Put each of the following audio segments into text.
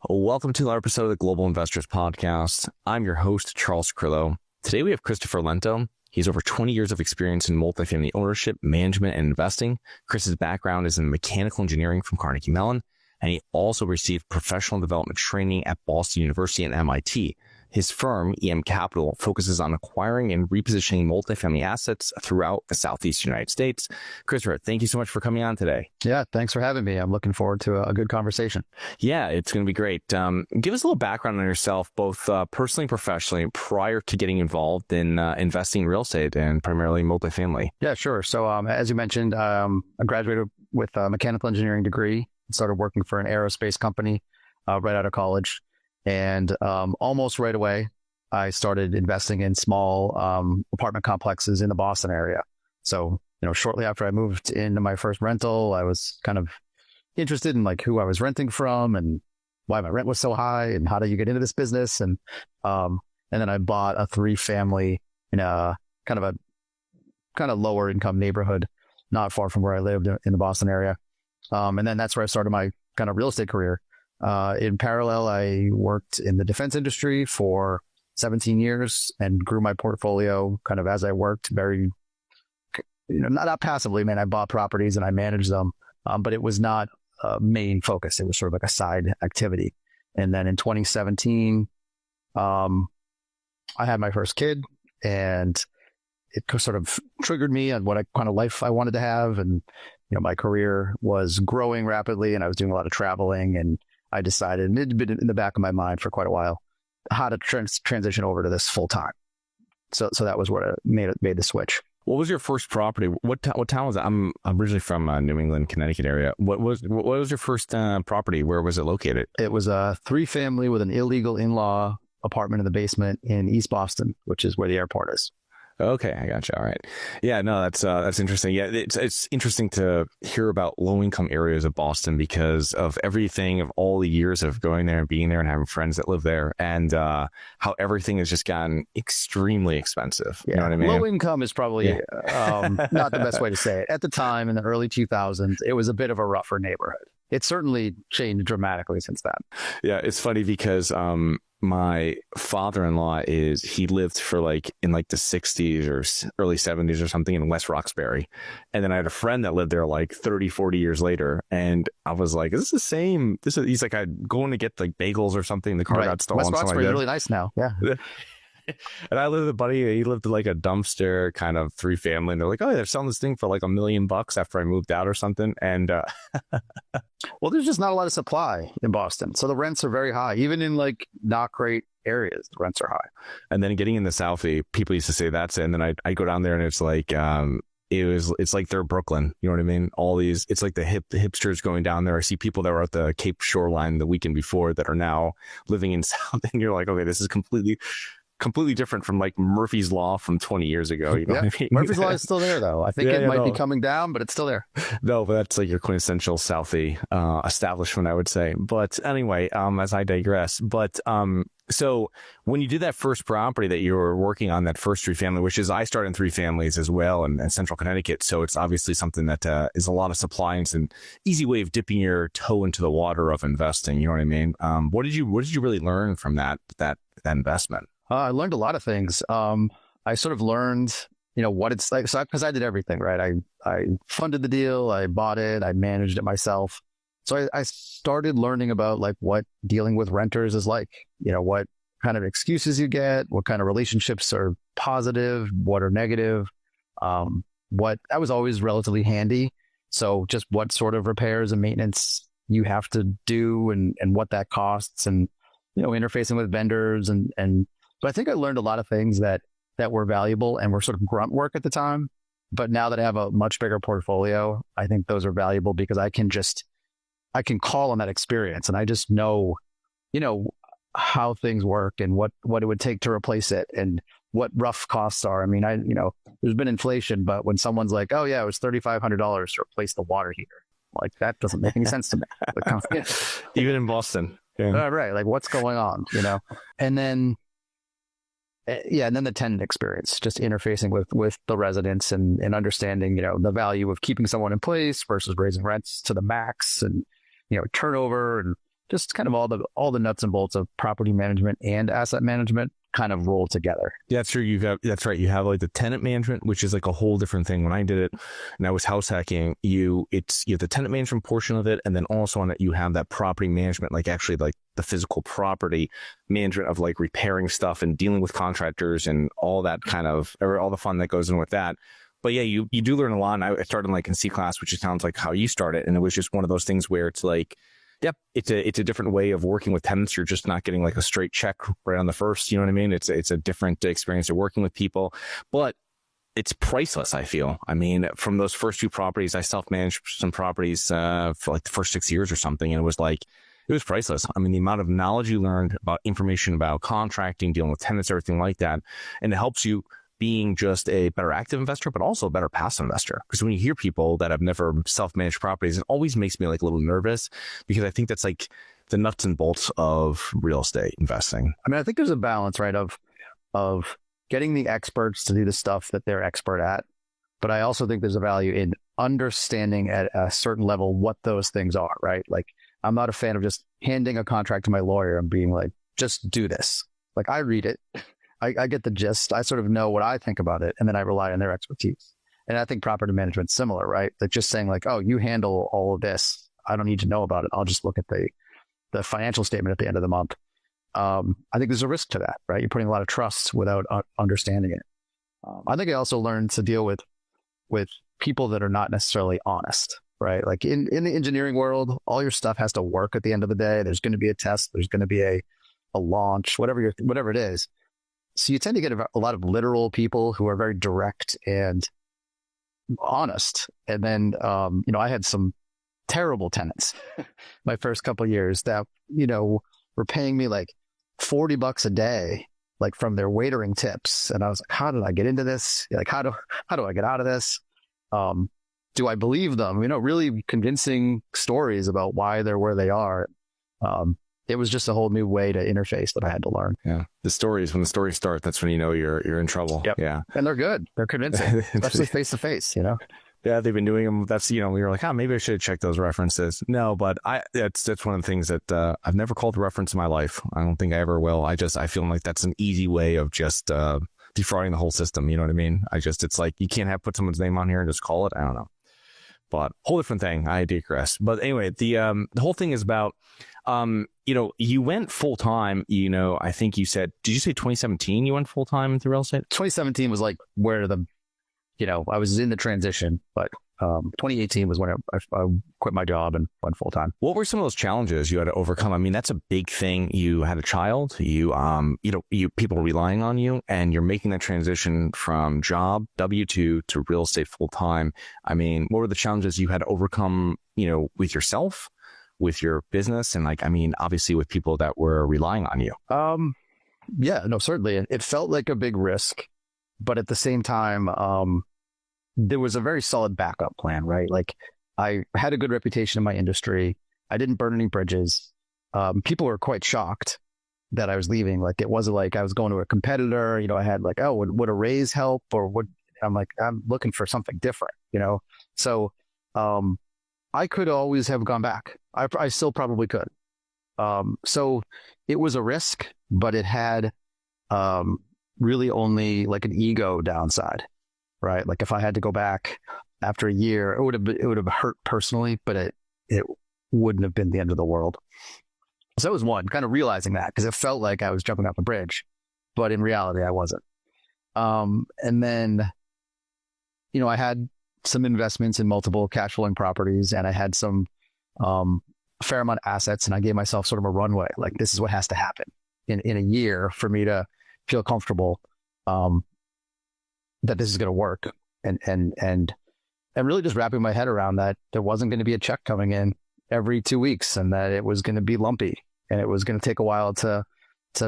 Welcome to another episode of the Global Investors Podcast. I'm your host, Charles Carillo. Today we have Christopher Lento. He's over 20 years of experience in multifamily ownership, management, and investing. Chris's background is in mechanical engineering from Carnegie Mellon, and he also received professional development training at Boston University and MIT. His firm, EM Capital, focuses on acquiring and repositioning multifamily assets throughout the Southeast United States. Christopher, thank you so much for coming on today. Yeah, thanks for having me. I'm looking forward to a good conversation. Yeah, it's going to be great. Give us a little background on yourself, both personally and professionally, prior to getting involved in investing in real estate and primarily multifamily. Yeah, sure. So as you mentioned, I graduated with a mechanical engineering degree and started working for an aerospace company right out of college. And almost right away, I started investing in small apartment complexes in the Boston area. So, shortly after I moved into my first rental, I was kind of interested in like who I was renting from and why my rent was so high and how do you get into this business. And then I bought a 3-family in a kind of lower income neighborhood, not far from where I lived in the Boston area. And then that's where I started my kind of real estate career. In parallel, I worked in the defense industry for 17 years and grew my portfolio kind of as I worked, very, not passively. I bought properties and I managed them, but it was not a main focus. It was sort of like a side activity. And then in 2017, I had my first kid, and it sort of triggered me on what kind of life I wanted to have. And, my career was growing rapidly and I was doing a lot of traveling, and I decided, and it had been in the back of my mind for quite a while, how to transition over to this full time. So that was what made the switch. What was your first property? What town was that? I'm originally from New England, Connecticut area. What was your first property? Where was it located? It was a 3-family with an illegal in-law apartment in the basement in East Boston, which is where the airport is. Okay, I gotcha. All right. Yeah, no, that's interesting. Yeah, it's interesting to hear about low-income areas of Boston because of everything, of all the years of going there and being there and having friends that live there, and how everything has just gotten extremely expensive. Yeah. You know what I mean? Low income is probably not the best way to say it. At the time, in the early 2000s, it was a bit of a rougher neighborhood. It's certainly changed dramatically since then. Yeah, it's funny because my father-in-law he lived for in the 60s or early 70s or something in West Roxbury. And then I had a friend that lived there 30, 40 years later. And I was like, is this the same? He's like, I'd going to get bagels or something. The car got stolen. West Roxbury is really nice now. Yeah. And I lived with a buddy. He lived in a dumpster kind of 3-family. And they're like, oh, they're selling this thing for $1 million after I moved out or something. And well, there's just not a lot of supply in Boston. So the rents are very high. Even in not great areas, the rents are high. And then getting in the Southie, people used to say that's it. And then I go down there and it's it's like they're Brooklyn. You know what I mean? All these, it's like the hipsters going down there. I see people that were at the Cape shoreline the weekend before that are now living in South. And you're like, okay, this is completely different from Murphy's Law from 20 years ago. You know what I mean? Murphy's Law is still there though. I think it might be coming down, but it's still there. No, but that's your quintessential Southie establishment, I would say. But anyway, as I digress, so when you did that first property that you were working on, that first 3-family, which is, I started in 3 families as well in central Connecticut. So it's obviously something that is a lot of supply and it's an easy way of dipping your toe into the water of investing. You know what I mean? What did you really learn from that investment? I learned a lot of things. I sort of learned, what it's like. So because I did everything, right? I funded the deal, I bought it, I managed it myself. So I started learning about what dealing with renters is like. What kind of excuses you get, what kind of relationships are positive, what are negative. What I was always relatively handy. So just what sort of repairs and maintenance you have to do and what that costs, and interfacing with vendors but I think I learned a lot of things that were valuable and were sort of grunt work at the time. But now that I have a much bigger portfolio, I think those are valuable because I can call on that experience and I just know, how things work and what it would take to replace it and what rough costs are. I mean, there's been inflation, but when someone's like, oh yeah, it was $3,500 to replace the water heater. That doesn't make any sense to me. Even in Boston. Yeah. Right. What's going on, And then, and then the tenant experience, just interfacing with the residents and understanding, the value of keeping someone in place versus raising rents to the max and, turnover and just kind of all the nuts and bolts of property management and asset management kind of roll together. That's true. That's right. You have like the tenant management, which is like a whole different thing. When I did it and I was house hacking, you have the tenant management portion of it. And then also on it, you have that property management, like actually like the physical property management of like repairing stuff and dealing with contractors and all that kind of, or all the fun that goes in with that. But yeah, you do learn a lot. And I started like in C class, which sounds like how you started. And it was just one of those things where it's like, yep, it's a different way of working with tenants. You're just not getting like a straight check right on the first. You know what I mean? It's a different experience of working with people, but it's priceless, I feel. I mean, from those first 2 properties, I self-managed some properties for like the first 6 years or something. And it was priceless. I mean, the amount of knowledge you learned about information about contracting, dealing with tenants, everything like that. And it helps you being just a better active investor, but also a better passive investor. Because when you hear people that have never self-managed properties, it always makes me like a little nervous, because I think that's like the nuts and bolts of real estate investing. I mean, I think there's a balance, right, of getting the experts to do the stuff that they're expert at. But I also think there's a value in understanding at a certain level what those things are, right? Like, I'm not a fan of just handing a contract to my lawyer and being like, just do this. Like, I read it. I get the gist. I sort of know what I think about it, and then I rely on their expertise. And I think property management's similar, right? Like, just saying like, oh, you handle all of this. I don't need to know about it. I'll just look at the financial statement at the end of the month. I think there's a risk to that, right? You're putting a lot of trust without understanding it. I think I also learned to deal with people that are not necessarily honest, right? Like in the engineering world, all your stuff has to work at the end of the day. There's going to be a test. There's going to be a launch, whatever it is. So you tend to get a lot of literal people who are very direct and honest. And then, I had some terrible tenants my first couple of years that, were paying me like $40 a day, like from their waitering tips. And I was like, how did I get into this? Like, how do I get out of this? Do I believe them? Really convincing stories about why they're where they are. It was just a whole new way to interface that I had to learn. Yeah. When the stories start, that's when you know you're in trouble. Yep. Yeah. And they're good. They're convincing, especially face to face, Yeah, they've been doing them. That's, we were like, maybe I should have checked those references. No, but that's one of the things that I've never called a reference in my life. I don't think I ever will. I feel like that's an easy way of just defrauding the whole system. You know what I mean? It's like, you can't put someone's name on here and just call it. I don't know. But whole different thing. I digress. But anyway, the whole thing is about, you went full time, I think you said, did you say 2017 you went full time into real estate? 2017 was like where I was in the transition, but 2018 was when I quit my job and went full time. What were some of those challenges you had to overcome? I mean, that's a big thing. You had a child, you people relying on you, and you're making that transition from job W-2 to real estate full time. I mean, what were the challenges you had to overcome, with yourself, with your business, and obviously with people that were relying on you? Yeah, no, certainly. It felt like a big risk, but at the same time, there was a very solid backup plan, right? Like, I had a good reputation in my industry. I didn't burn any bridges. People were quite shocked that I was leaving. Like, it wasn't like I was going to a competitor. I had like, oh, would a raise help, or would I'm like, I'm looking for something different, So, I could always have gone back. I still probably could. So it was a risk, but it had really only like an ego downside, right? Like, if I had to go back after a year, it would have hurt personally, but it wouldn't have been the end of the world. So that was one, kind of realizing that, because it felt like I was jumping off a bridge, but in reality, I wasn't. And then, I had some investments in multiple cash flowing properties, and I had some fair amount of assets, and I gave myself sort of a runway. Like, this is what has to happen in a year for me to feel comfortable that this is going to work, and really just wrapping my head around that there wasn't going to be a check coming in every 2 weeks, and that it was going to be lumpy, and it was going to take a while to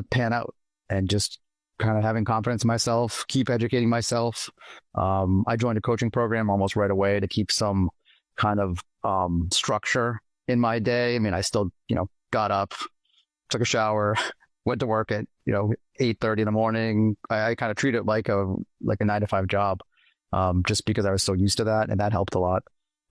pan out, and just kind of having confidence in myself, keep educating myself. I joined a coaching program almost right away to keep some kind of structure in my day. I mean, I still, got up, took a shower, went to work at, 8:30 in the morning. I kind of treat it like a 9-to-5 job, just because I was so used to that, and that helped a lot.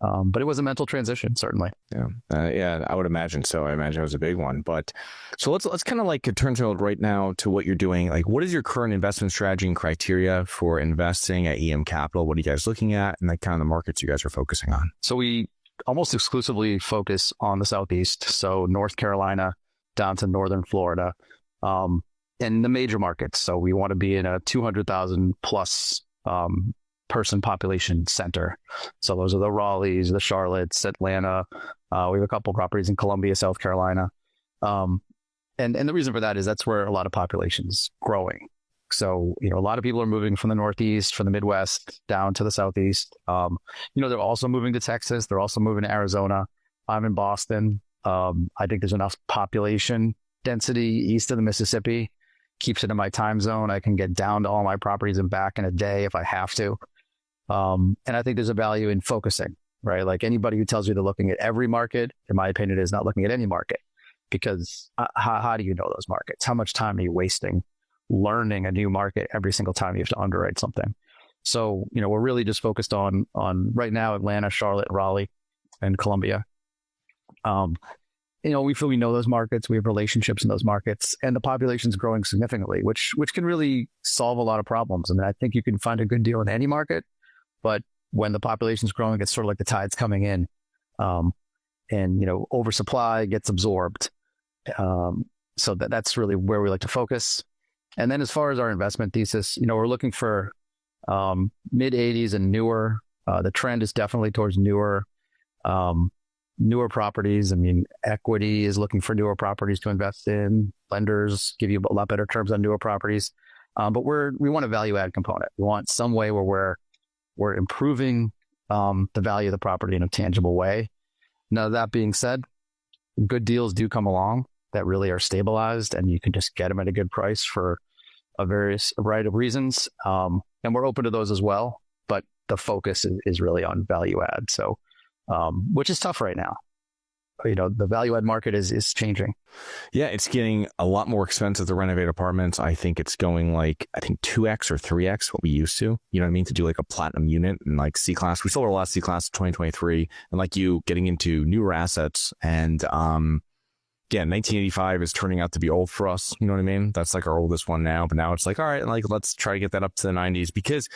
But it was a mental transition, certainly. Yeah. Yeah, I would imagine so. I imagine it was a big one. But so let's kind of like turn to right now to what you're doing. Like, what is your current investment strategy and criteria for investing at EM Capital? What are you guys looking at, and like kind of the markets you guys are focusing on? So we almost exclusively focus on the Southeast. So North Carolina down to Northern Florida, and the major markets. So we want to be in a 200,000 plus person population center. So those are the Raleighs, the Charlottes, Atlanta. We have a couple properties in Columbia, South Carolina. And the reason for that is that's where a lot of population's growing. So, a lot of people are moving from the Northeast, from the Midwest down to the Southeast. They're also moving to Texas. They're also moving to Arizona. I'm in Boston. I think there's enough population density east of the Mississippi. Keeps it in my time zone. I can get down to all my properties and back in a day if I have to. And I think there's a value in focusing, right? Like anybody who tells you they're looking at every market, in my opinion, is not looking at any market, because how do you know those markets? How much time are you wasting learning a new market every single time you have to underwrite something? So, we're really just focused on right now, Atlanta, Charlotte, Raleigh, and Columbia. We feel we know those markets. We have relationships in those markets, and the population's growing significantly, which can really solve a lot of problems. I mean, I think you can find a good deal in any market, but when the population's growing, it's sort of like the tide's coming in, and oversupply gets absorbed. So that's really where we like to focus. And then as far as our investment thesis, we're looking for mid 80s and newer. The trend is definitely towards newer properties. I mean, equity is looking for newer properties to invest in. Lenders give you a lot better terms on newer properties. But we want a value add component. We want some way where we're improving the value of the property in a tangible way. Now, that being said, good deals do come along that really are stabilized, and you can just get them at a good price for a variety of reasons. And we're open to those as well, but the focus is really on value add. So, which is tough right now. The value add market is changing. Yeah, it's getting a lot more expensive to renovate apartments. I think it's going 2x or 3x what we used to. You know what I mean? To do like a platinum unit and like C-class. We sold our last C-class in 2023, and like you getting into newer assets. And 1985 is turning out to be old for us. You know what I mean? That's like our oldest one now. But now it's like, all right, like let's try to get that up to the 90s, because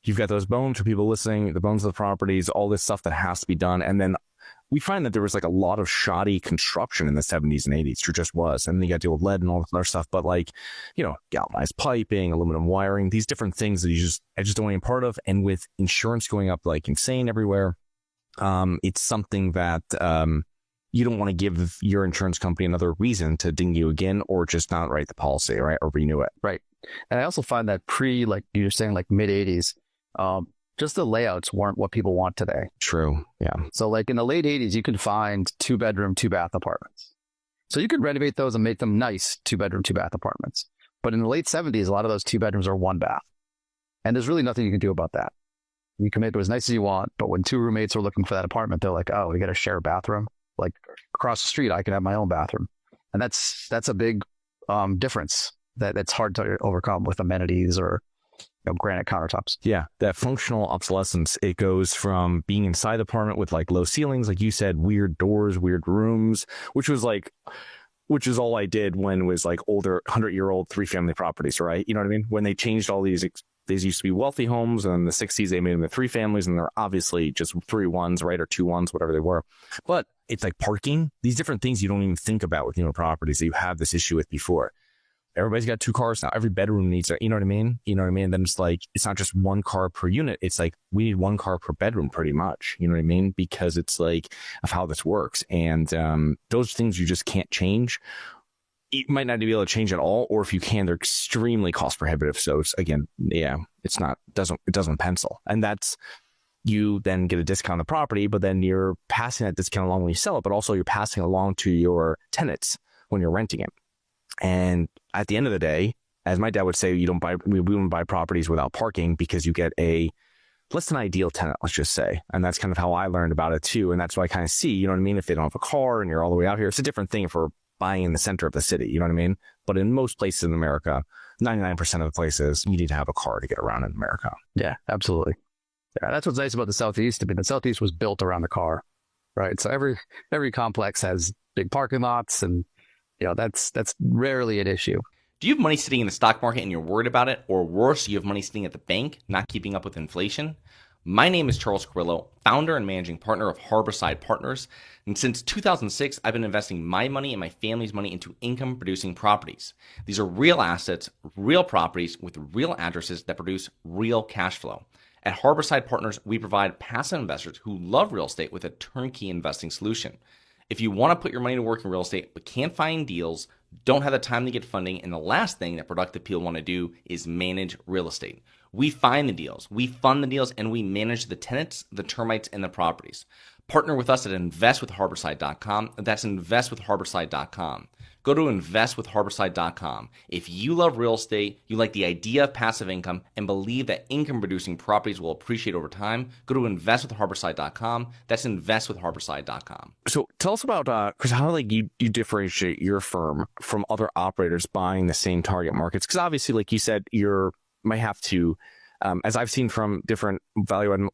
you've got those bones for people listening, the bones of the properties, all this stuff that has to be done. And then we find that there was like a lot of shoddy construction in the 70s and 80s. There just was. And then you got to deal with lead and all this other stuff. But galvanized piping, aluminum wiring, these different things that I just don't want to be part of. And with insurance going up like insane everywhere, it's something that you don't want to give your insurance company another reason to ding you again, or just not write the policy, right? Or renew it. Right. And I also find that like you were saying, like mid 80s, just the layouts weren't what people want today. True. Yeah. So like in the late 80s, you could find 2-bedroom, 2-bath apartments. So you could renovate those and make them nice 2-bedroom, 2-bath apartments. But in the late 70s, a lot of those 2 bedrooms are 1 bath. And there's really nothing you can do about that. You can make it as nice as you want, but when 2 roommates are looking for that apartment, they're like, oh, we got to share a bathroom. Like across the street, I can have my own bathroom. And that's a big difference that's hard to overcome with amenities or granite countertops. Yeah, that functional obsolescence, it goes from being inside the apartment with like low ceilings, like you said, weird doors, weird rooms, which is all I did when it was like older 100-year-old 3-family properties, right? You know what I mean? When they changed all these used to be wealthy homes, and in the 60s they made them the 3 families, and they're obviously just 3 ones, right? Or 2 ones, whatever they were. But it's like parking, these different things you don't even think about with properties that you have this issue with before. Everybody's got 2 cars now. Every bedroom needs you know what I mean? You know what I mean? Then it's like, it's not just 1 car per unit. It's like, we need 1 car per bedroom pretty much. You know what I mean? Because it's like of how this works. And those things you just can't change. You might not be able to change at all, or if you can, they're extremely cost prohibitive. So it's, again, yeah, it doesn't pencil. And that's, you then get a discount on the property, but then you're passing that discount along when you sell it, but also you're passing along to your tenants when you're renting it. And at the end of the day, as my dad would say, we wouldn't buy properties without parking, because you get a less than ideal tenant, let's just say. And that's kind of how I learned about it too. And that's what I kind of see, you know what I mean? If they don't have a car and you're all the way out here, it's a different thing for buying in the center of the city, you know what I mean? But in most places in America, 99% of the places, you need to have a car to get around in America. Yeah, absolutely. Yeah, that's what's nice about the Southeast. I mean, the Southeast was built around the car, right? So every complex has big parking lots, and that's rarely an issue. Do you have money sitting in the stock market and you're worried about it? Or worse, you have money sitting at the bank, not keeping up with inflation? My name is Charles Carillo, founder and managing partner of Harborside Partners. And since 2006, I've been investing my money and my family's money into income-producing properties. These are real assets, real properties with real addresses that produce real cash flow. At Harborside Partners, we provide passive investors who love real estate with a turnkey investing solution. If you want to put your money to work in real estate but can't find deals, don't have the time to get funding, and the last thing that productive people want to do is manage real estate. We find the deals, we fund the deals, and we manage the tenants, the termites, and the properties. Partner with us at investwithharborside.com. That's investwithharborside.com. Go to investwithharborside.com. If you love real estate, you like the idea of passive income, and believe that income-producing properties will appreciate over time, go to investwithharborside.com. That's investwithharborside.com. So tell us about, Chris, how you differentiate your firm from other operators buying the same target markets? Because obviously, like you said, might have to, as I've seen from different value add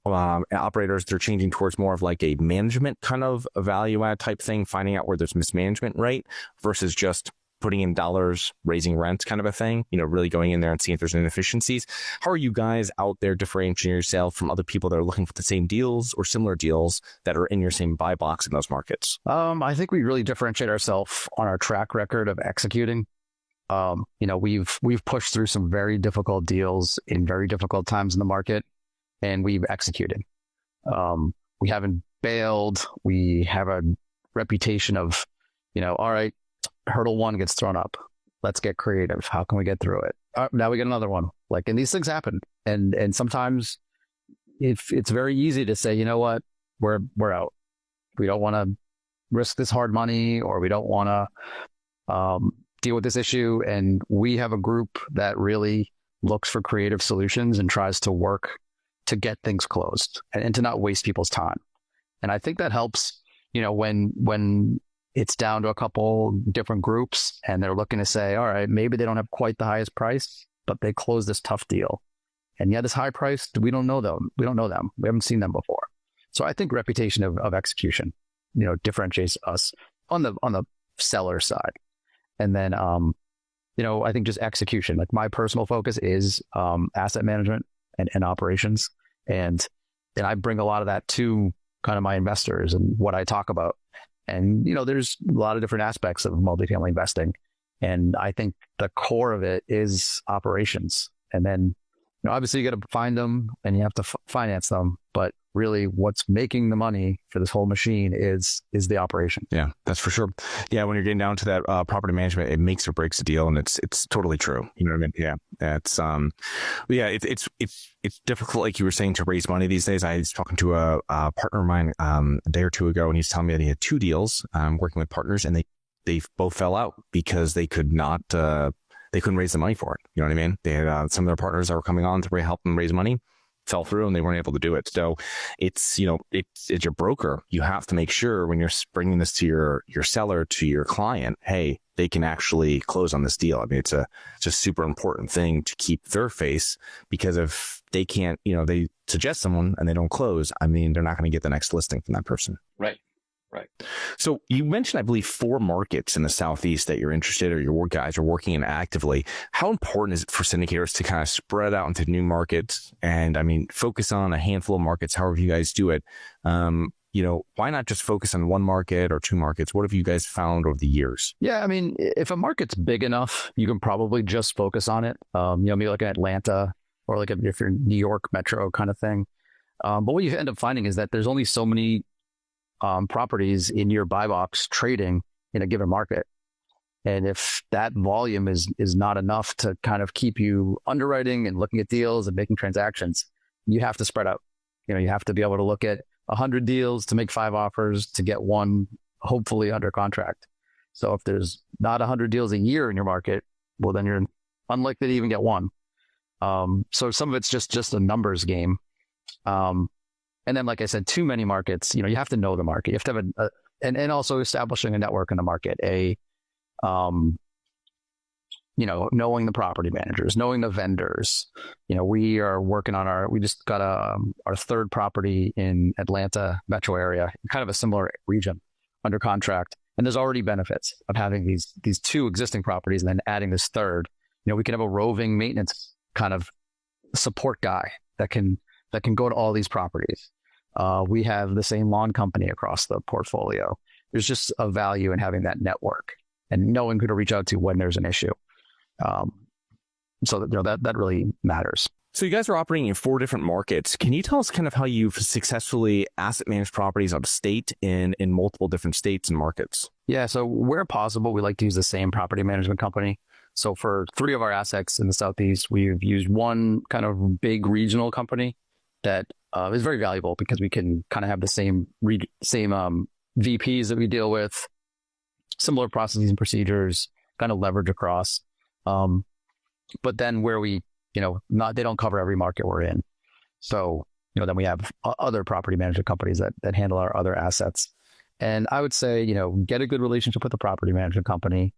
operators, they're changing towards more of like a management kind of a value add type thing, finding out where there's mismanagement, right? Versus just putting in dollars, raising rent kind of a thing, really going in there and seeing if there's inefficiencies. How are you guys out there differentiating yourself from other people that are looking for the same deals or similar deals that are in your same buy box in those markets? I think we really differentiate ourselves on our track record of executing. We've pushed through some very difficult deals in very difficult times in the market, and we've executed. We haven't bailed. We have a reputation of, all right, hurdle one gets thrown up. Let's get creative. How can we get through it? Now we get another one. And these things happen. And sometimes it's very easy to say, you know what, we're out. We don't want to risk this hard money, or we don't want to, deal with this issue. And we have a group that really looks for creative solutions and tries to work to get things closed and to not waste people's time. And I think that helps, when it's down to a couple different groups and they're looking to say, all right, maybe they don't have quite the highest price, but they closed this tough deal. And this high price, we don't know them. We don't know them. We haven't seen them before. So I think reputation of execution, differentiates us on the seller side. And then, I think just execution. Like, my personal focus is asset management and operations. And I bring a lot of that to kind of my investors and what I talk about. And, there's a lot of different aspects of multifamily investing. And I think the core of it is operations. And then, obviously you got to find them and you have to finance them. But really what's making the money for this whole machine is the operation. Yeah, that's for sure. Yeah, when you're getting down to that property management, it makes or breaks a deal, and it's totally true. You know what I mean? Yeah, it's difficult, like you were saying, to raise money these days. I was talking to a partner of mine a day or two ago, and he's telling me that he had 2 deals working with partners, and they both fell out because they could not. They couldn't raise the money for it. You know what I mean? They had some of their partners that were coming on to help them raise money, fell through, and they weren't able to do it. So it's your broker. You have to make sure when you're bringing this to your seller, to your client, hey, they can actually close on this deal. I mean, it's a super important thing to keep their face, because if they can't, they suggest someone and they don't close, I mean, they're not going to get the next listing from that person. Right. So you mentioned, I believe, 4 markets in the Southeast that you're interested, or your guys are working in actively. How important is it for syndicators to kind of spread out into new markets and, focus on a handful of markets, however you guys do it? Why not just focus on 1 market or 2 markets? What have you guys found over the years? Yeah, if a market's big enough, you can probably just focus on it. Maybe like in Atlanta, or like if you're in New York metro kind of thing. But what you end up finding is that there's only so many properties in your buy box trading in a given market. And if that volume is not enough to kind of keep you underwriting and looking at deals and making transactions, you have to spread out. You have to be able to look at 100 deals to make 5 offers to get 1, hopefully, under contract. So if there's not 100 deals a year in your market, well, then you're unlikely to even get 1. So some of it's just a numbers game. And then, like I said, too many markets, you have to know the market. You have to have and also establishing a network in the market, knowing the property managers, knowing the vendors. We are working on we just got our third property in Atlanta metro area, kind of a similar region, under contract. And there's already benefits of having these two existing properties and then adding this third. We can have a roving maintenance kind of support guy that can go to all these properties. We have the same lawn company across the portfolio. There's just a value in having that network and knowing who to reach out to when there's an issue. So that really matters. So you guys are operating in 4 different markets. Can you tell us kind of how you've successfully asset managed properties out of state in multiple different states and markets? Yeah. So where possible, we like to use the same property management company. So for 3 of our assets in the Southeast, we've used one kind of big regional company that is very valuable because we can kind of have the same VPs that we deal with, similar processes and procedures, kind of leverage across. But then where we, they don't cover every market we're in. So, then we have other property management companies that handle our other assets. And I would say, get a good relationship with the property management company,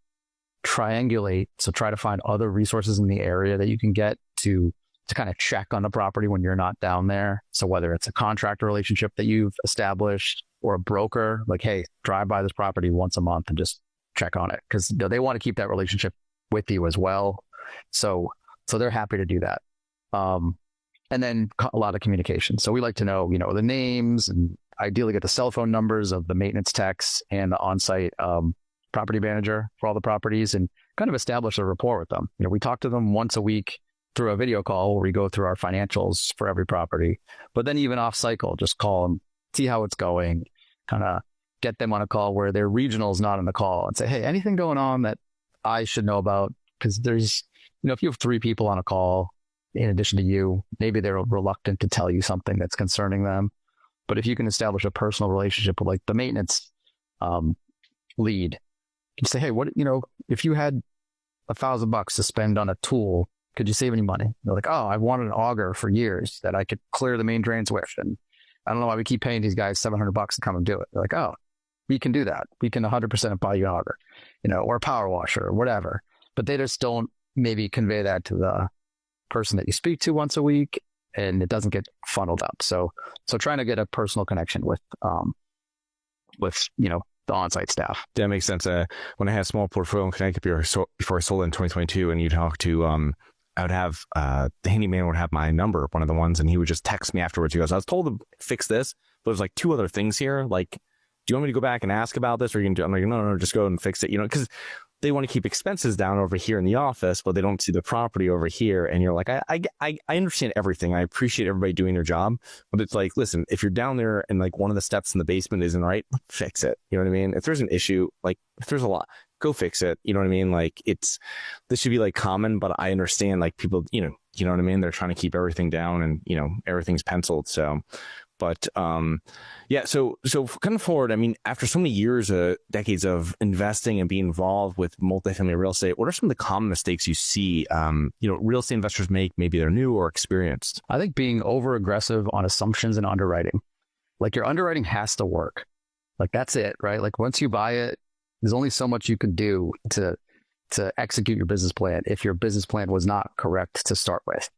triangulate. So try to find other resources in the area that you can get to kind of check on the property when you're not down there. So whether it's a contractor relationship that you've established or a broker, like, hey, drive by this property once a month and just check on it, because they want to keep that relationship with you as well. So they're happy to do that. And then a lot of communication. So we like to know, the names and ideally get the cell phone numbers of the maintenance techs and the on-site property manager for all the properties and kind of establish a rapport with them. We talk to them once a week through a video call where we go through our financials for every property, but then even off cycle, just call them, see how it's going, kind of get them on a call where their regional is not on the call and say, hey, anything going on that I should know about? Because there's, if you have 3 people on a call, in addition to you, maybe they're reluctant to tell you something that's concerning them. But if you can establish a personal relationship with like the maintenance lead, you can say, hey, if you had $1,000 to spend on a tool, could you save any money? They're like, oh, I've wanted an auger for years that I could clear the main drains with. And I don't know why we keep paying these guys $700 to come and do it. They're like, oh, we can do that. We can 100% buy you an auger, or a power washer or whatever. But they just don't maybe convey that to the person that you speak to once a week, and it doesn't get funneled up. So trying to get a personal connection with the on-site staff. That makes sense. When I had a small portfolio in Connecticut before I sold it in 2022, and you talk to, I would have, the handyman would have my number, one of the ones, and he would just text me afterwards. He goes, I was told to fix this, but there's like 2 other things here. Like, do you want me to go back and ask about this, or you can do? I'm like, no, just go and fix it. Because they want to keep expenses down over here in the office, but they don't see the property over here. And you're like, I understand everything. I appreciate everybody doing their job, but it's like, listen, if you're down there and like one of the steps in the basement isn't right, fix it. You know what I mean? If there's an issue, like if there's a lot, go fix it. You know what I mean? Like this should be like common, but I understand like people, you know what I mean? They're trying to keep everything down and, everything's penciled. So, but, yeah, so kind of forward, I mean, after so many years, decades of investing and being involved with multifamily real estate, what are some of the common mistakes you see, real estate investors make? Maybe they're new or experienced. I think being over aggressive on assumptions and underwriting. Like your underwriting has to work. Like that's it, right? Like once you buy it, there's only so much you could do to execute your business plan if your business plan was not correct to start with.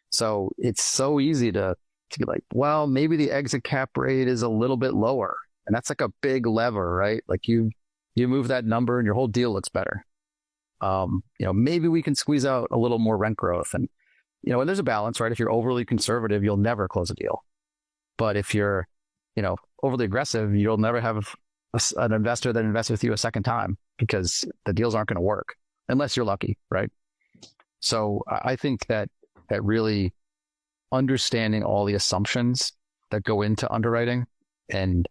So it's so easy to be like, well, maybe the exit cap rate is a little bit lower. And that's like a big lever, right? Like you move that number and your whole deal looks better. Maybe we can squeeze out a little more rent growth. And, and there's a balance, right? If you're overly conservative, you'll never close a deal. But if you're, overly aggressive, you'll never have an investor that invests with you a second time because the deals aren't going to work unless you're lucky, right? So I think that really understanding all the assumptions that go into underwriting and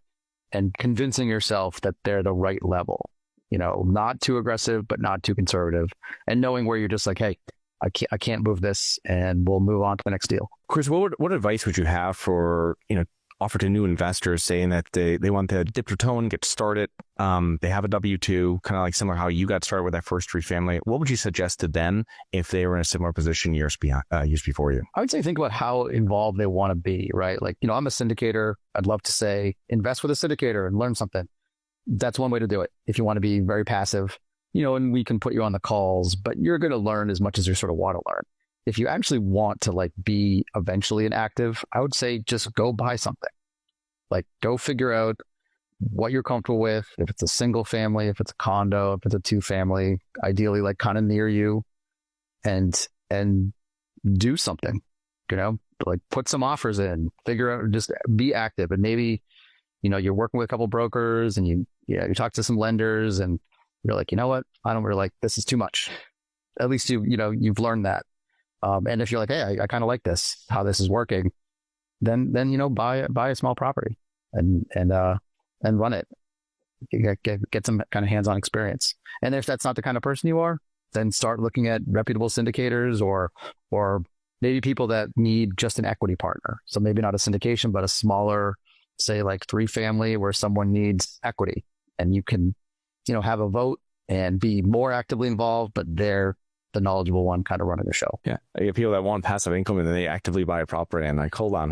convincing yourself that they're the right level, not too aggressive, but not too conservative, and knowing where you're just like, hey, I can't move this and we'll move on to the next deal. Chris, what advice would you have for, offer to new investors saying that they want to dip their toe and get started? They have a W-2, kind of like similar how you got started with that first 3 family. What would you suggest to them if they were in a similar position years before you? I would say think about how involved they want to be, right? Like, I'm a syndicator. I'd love to say invest with a syndicator and learn something. That's one way to do it. If you want to be very passive, and we can put you on the calls, but you're going to learn as much as you sort of want to learn. If you actually want to like be eventually an active, I would say just go buy something. Like go figure out what you're comfortable with. If it's a single family, if it's a condo, if it's a 2-family, ideally like kind of near you, and do something, like put some offers in, figure out, just be active. And maybe, you're working with a couple brokers and you talk to some lenders and you're like, you know what? I don't really like, this is too much. At least you've learned that. And if you're like, hey, I kind of like this, how this is working, then buy a small property and run it. You get some kind of hands-on experience. And if that's not the kind of person you are, then start looking at reputable syndicators or maybe people that need just an equity partner. So maybe not a syndication, but a smaller, say like 3-family where someone needs equity, and you can, have a vote and be more actively involved, but they're the knowledgeable one kind of running the show. Yeah. You have people that want passive income and then they actively buy a property and like, hold on.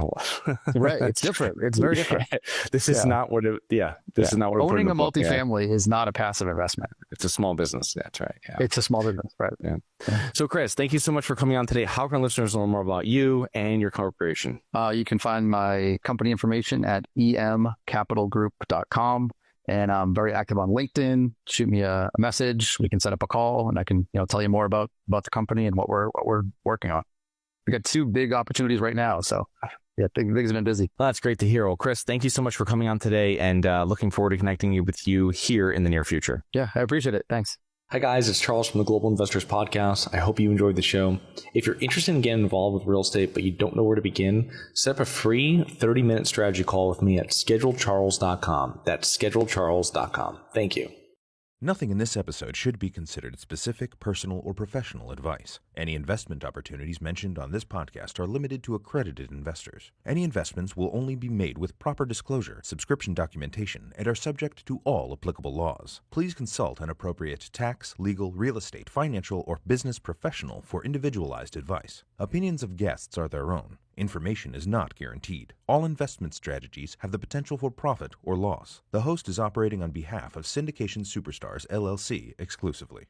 Right. It's different. It's very different. This is not what it, this is not what owning a multifamily is not a passive investment. It's a small business. That's right. Yeah. It's a small business. Right. Yeah. So Chris, thank you so much for coming on today. How can listeners learn more about you and your corporation? You can find my company information at emcapitalgroup.com. And I'm very active on LinkedIn. Shoot me a message. We can set up a call, and I can tell you more about the company and what we're working on. We got 2 big opportunities right now, so yeah, things have been busy. Well, that's great to hear. Well, Chris, thank you so much for coming on today, and looking forward to connecting with you here in the near future. Yeah, I appreciate it. Thanks. Hi guys, it's Charles from the Global Investors Podcast. I hope you enjoyed the show. If you're interested in getting involved with real estate, but you don't know where to begin, set up a free 30-minute strategy call with me at schedulecharles.com. That's schedulecharles.com. Thank you. Nothing in this episode should be considered specific, personal, or professional advice. Any investment opportunities mentioned on this podcast are limited to accredited investors. Any investments will only be made with proper disclosure, subscription documentation, and are subject to all applicable laws. Please consult an appropriate tax, legal, real estate, financial, or business professional for individualized advice. Opinions of guests are their own. Information is not guaranteed. All investment strategies have the potential for profit or loss. The host is operating on behalf of Syndication Superstars LLC exclusively.